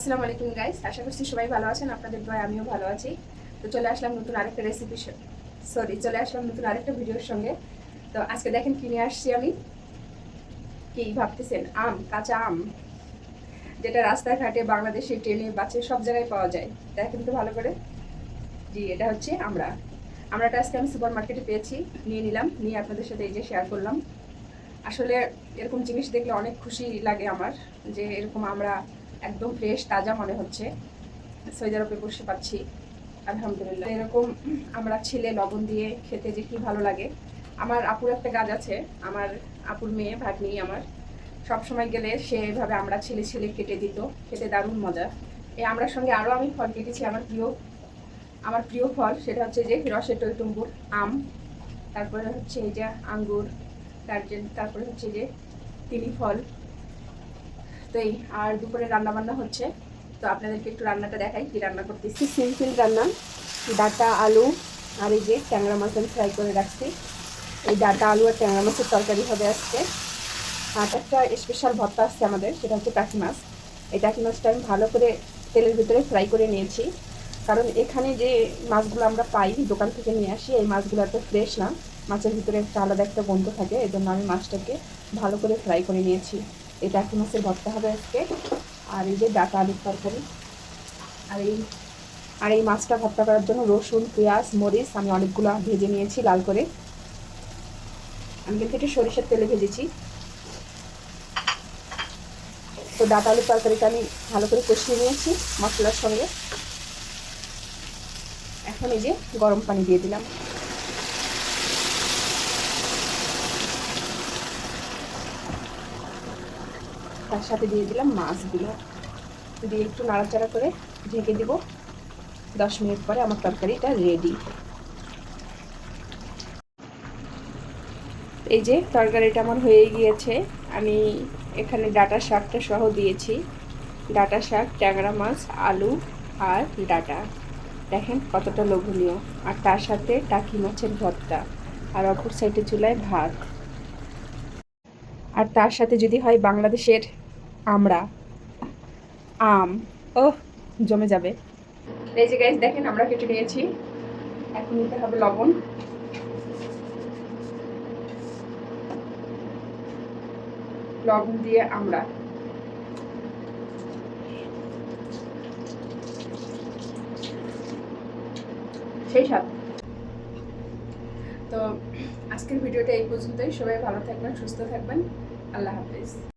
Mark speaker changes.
Speaker 1: আসসালামু আলাইকুম গাইস, আশা করছি সবাই ভালো আছেন। আপনাদের দোয়ায় আমিও ভালো আছি। তো চলে আসলাম নতুন আরেকটা ভিডিওর সঙ্গে। তো আজকে দেখেন কি নিয়ে আসছি আমি। কি ভাবতেছেন? আম, কাঁচা আম, যেটা রাস্তাঘাটে, বাংলাদেশে, ট্রেনে, বাসে সব জায়গায় পাওয়া যায়। দেখেন তো ভালো করে। জি, এটা হচ্ছে আমরাটা আজকে আমি সুপার মার্কেটে পেয়েছি, নিয়ে নিলাম, নিয়ে আপনাদের সাথে এই যে শেয়ার করলাম। আসলে এরকম জিনিস দেখলে অনেক খুশি লাগে আমার, যে এরকম আমরা একদম ফ্রেশ তাজা মনে হচ্ছে। সৌদি আরবে বসে পাচ্ছি, আলহামদুলিল্লাহ। এরকম আমরা ছিলে লবণ দিয়ে খেতে যে কি ভালো লাগে। আমার আপুর একটা গাছ আছে, আমার আপুর মেয়ে ভাগ্নি আমার, সব সময় গেলে সে এভাবে আমরা ছিলে ছিলে কেটে দিত, খেতে দারুণ মজা। এই আমরার সঙ্গে আরও আমি ফল কেটেছি, আমার প্রিয় ফল, সেটা হচ্ছে যে রসে টইটুম্বুর আম, তারপরে হচ্ছে এই যে আঙ্গুর, তারপরে হচ্ছে যে তিলি ফল। তো এই আর দুপুরে রান্না বান্না হচ্ছে। তো আপনাদেরকে একটু রান্নাটা দেখাই, কি রান্না করতেছি। সিম্পল রান্না, ডাটা আলু আর এই যে ট্যাংরা মাছ আমি ফ্রাই করে রাখছি। এই ডাটা আলু আর ট্যাংরা মাছের তরকারি হবে আজকে। আর একটা স্পেশাল ভর্তা আসছে আমাদের, সেটা হচ্ছে টাকি মাছ। এই টাকি মাছটা আমি ভালো করে তেলের ভিতরে ফ্রাই করে নিয়েছি, কারণ এখানে যে মাছগুলো আমরা পাই দোকান থেকে নিয়ে আসি, এই মাছগুলো এত ফ্রেশ না, মাছের ভিতরে একটা আলাদা একটা গন্ধ থাকে। এই জন্য আমি মাছটাকে ভালো করে ফ্রাই করে নিয়েছি। এই টাকি মাছের ভর্তা হবে আজকে। আর এই যে ডাটা আলুর তরকারি। আর এই মাছটা ভর্তা করার জন্য রসুন, পেঁয়াজ, মরিচ আমি অনেকগুলো ভেজে নিয়েছি লাল করে। আমি কিন্তু এটা সরিষার তেলে ভেজেছি। তো ডাটা আলুর তরকারিটা আমি ভালো করে কষিয়ে নিয়েছি মশলার সঙ্গে। এখন এই যে গরম পানি দিয়ে দিলাম। তার সাথে দিয়ে দিলাম মাছগুলো, দিয়ে একটু নাড়াচাড়া করে ঢেকে দিব। 10 মিনিট পরে আমার তরকারিটা রেডি। এই যে তরকারিটা আমার হয়ে গিয়েছে। আমি এখানে ডাটা শাকটা সহ দিয়েছি। ডাটা শাক, ট্যাংরা মাছ, আলু আর ডাটা, দেখেন কতটা লোভনীয়। আর তার সাথে টাকি মাছের ভর্তা, আর অপর সাইডে চুলায় ভাত, আর তার সাথে যদি হয় বাংলাদেশের আম, ওহ, জমে যাবে। এই যে গাইস দেখেন আমরা কেটে নিয়েছি। এখন নিতে হবে লবণ, লবণ দিয়ে আমরা সেই স্বাদ। তো আজকের ভিডিওটা এই পর্যন্তই। সবাই ভালো থাকবেন, সুস্থ থাকবেন। আল্লাহ হাফেজ।